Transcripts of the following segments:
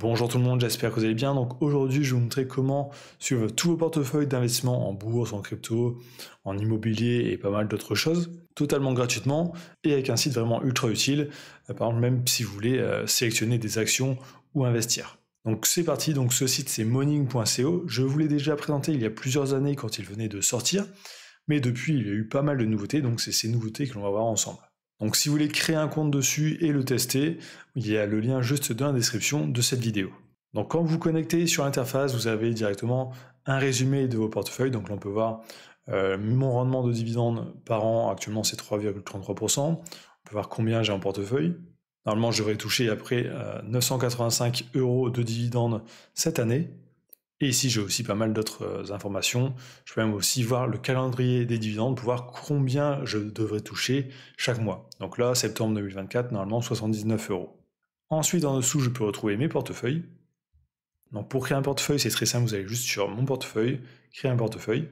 Bonjour tout le monde, j'espère que vous allez bien. Donc aujourd'hui, je vais vous montrer comment suivre tous vos portefeuilles d'investissement en bourse, en crypto, en immobilier et pas mal d'autres choses, totalement gratuitement et avec un site vraiment ultra utile, par exemple même si vous voulez sélectionner des actions ou investir. Donc c'est parti, donc ce site c'est morning.co. Je vous l'ai déjà présenté il y a plusieurs années quand il venait de sortir, mais depuis il y a eu pas mal de nouveautés, donc c'est ces nouveautés que l'on va voir ensemble. Donc si vous voulez créer un compte dessus et le tester, il y a le lien juste dans la description de cette vidéo. Donc quand vous vous connectez sur l'interface, vous avez directement un résumé de vos portefeuilles. Donc là on peut voir mon rendement de dividendes par an, actuellement c'est 3,33%. On peut voir combien j'ai en portefeuille. Normalement je devrais toucher après 985 € de dividendes cette année. Et ici, j'ai aussi pas mal d'autres informations. Je peux même aussi voir le calendrier des dividendes pour voir combien je devrais toucher chaque mois. Donc là, septembre 2024, normalement 79 €. Ensuite, en dessous, je peux retrouver mes portefeuilles. Donc pour créer un portefeuille, c'est très simple. Vous allez juste sur mon portefeuille, créer un portefeuille.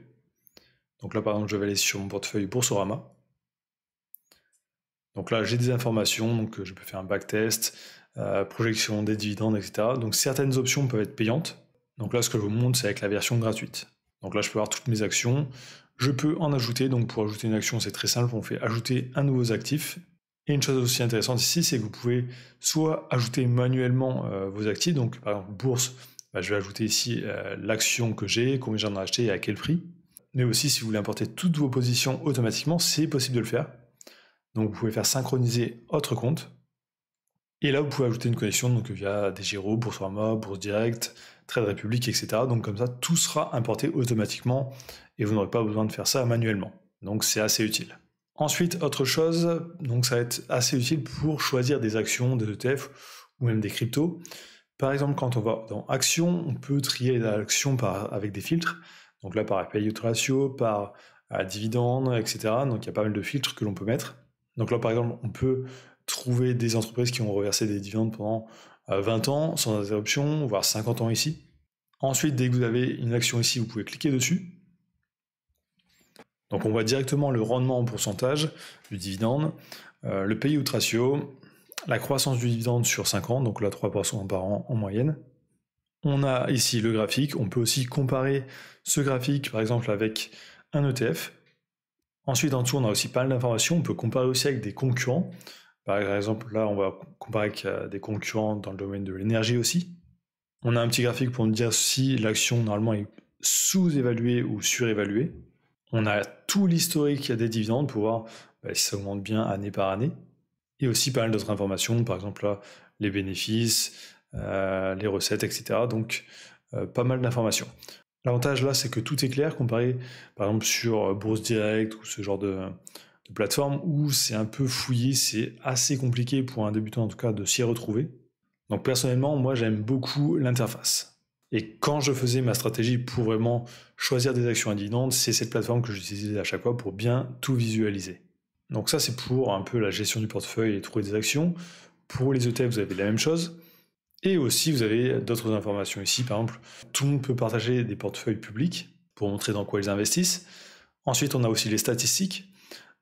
Donc là, par exemple, je vais aller sur mon portefeuille Boursorama. Donc là, j'ai des informations, donc je peux faire un backtest, projection des dividendes, etc. Donc certaines options peuvent être payantes. Donc là, ce que je vous montre, c'est avec la version gratuite. Donc là, je peux voir toutes mes actions. Je peux en ajouter. Donc pour ajouter une action, c'est très simple. On fait ajouter un nouveau actif. Et une chose aussi intéressante ici, c'est que vous pouvez soit ajouter manuellement vos actifs. Donc par exemple, bourse, je vais ajouter ici l'action que j'ai, combien j'en ai acheté et à quel prix. Mais aussi, si vous voulez importer toutes vos positions automatiquement, c'est possible de le faire. Donc vous pouvez faire synchroniser autre compte. Et là, vous pouvez ajouter une connexion donc via DEGIRO, Boursorama, Bourse Direct, Trade Republic, etc. Donc comme ça, tout sera importé automatiquement et vous n'aurez pas besoin de faire ça manuellement. Donc c'est assez utile. Ensuite, autre chose, donc ça va être assez utile pour choisir des actions, des ETF ou même des cryptos. Par exemple, quand on va dans Actions, on peut trier l'action avec des filtres. Donc là, par payout ratio, par dividende, etc. Donc il y a pas mal de filtres que l'on peut mettre. Donc là, par exemple, on peut trouver des entreprises qui ont reversé des dividendes pendant 20 ans, sans interruption, voire 50 ans ici. Ensuite, dès que vous avez une action ici, vous pouvez cliquer dessus. Donc on voit directement le rendement en pourcentage du dividende, le payout ratio, la croissance du dividende sur 5 ans, donc là 3% par an en moyenne. On a ici le graphique, on peut aussi comparer ce graphique par exemple avec un ETF. Ensuite en dessous on a aussi pas mal d'informations, on peut comparer aussi avec des concurrents. Par exemple là on va comparer avec des concurrents dans le domaine de l'énergie aussi. On a un petit graphique pour nous dire si l'action normalement est sous-évaluée ou surévaluée. On a tout l'historique des dividendes pour voir si ça augmente bien année par année. Et aussi pas mal d'autres informations, par exemple là, les bénéfices, les recettes, etc. Donc pas mal d'informations. L'avantage là, c'est que tout est clair comparé par exemple sur Bourse Direct ou ce genre de plateforme où c'est un peu fouillé, c'est assez compliqué pour un débutant en tout cas de s'y retrouver. Donc personnellement, moi j'aime beaucoup l'interface. Et quand je faisais ma stratégie pour vraiment choisir des actions à dividendes, c'est cette plateforme que j'utilisais à chaque fois pour bien tout visualiser. Donc ça, c'est pour un peu la gestion du portefeuille et trouver des actions. Pour les ETF, vous avez la même chose. Et aussi, vous avez d'autres informations ici. Par exemple, tout le monde peut partager des portefeuilles publics pour montrer dans quoi ils investissent. Ensuite, on a aussi les statistiques.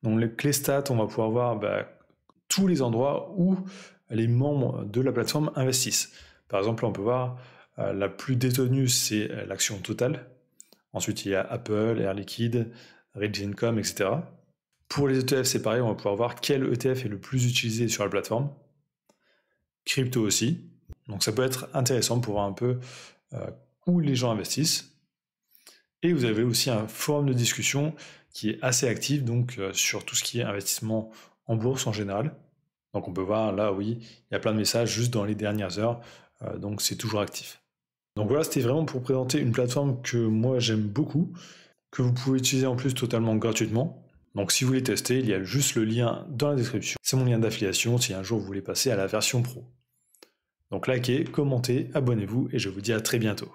Donc les stats, on va pouvoir voir tous les endroits où les membres de la plateforme investissent. Par exemple, on peut voir la plus détenue, c'est l'action Total. Ensuite, il y a Apple, Air Liquide, Rich Income, etc. Pour les ETF, c'est pareil, on va pouvoir voir quel ETF est le plus utilisé sur la plateforme. Crypto aussi. Donc ça peut être intéressant pour voir un peu où les gens investissent. Et vous avez aussi un forum de discussion qui est assez actif, donc sur tout ce qui est investissement en bourse en général. Donc on peut voir là, oui, il y a plein de messages juste dans les dernières heures, donc c'est toujours actif. Donc voilà, c'était vraiment pour présenter une plateforme que moi j'aime beaucoup, que vous pouvez utiliser en plus totalement gratuitement. Donc si vous voulez tester, il y a juste le lien dans la description. C'est mon lien d'affiliation si un jour vous voulez passer à la version pro. Donc likez, commentez, abonnez-vous et je vous dis à très bientôt.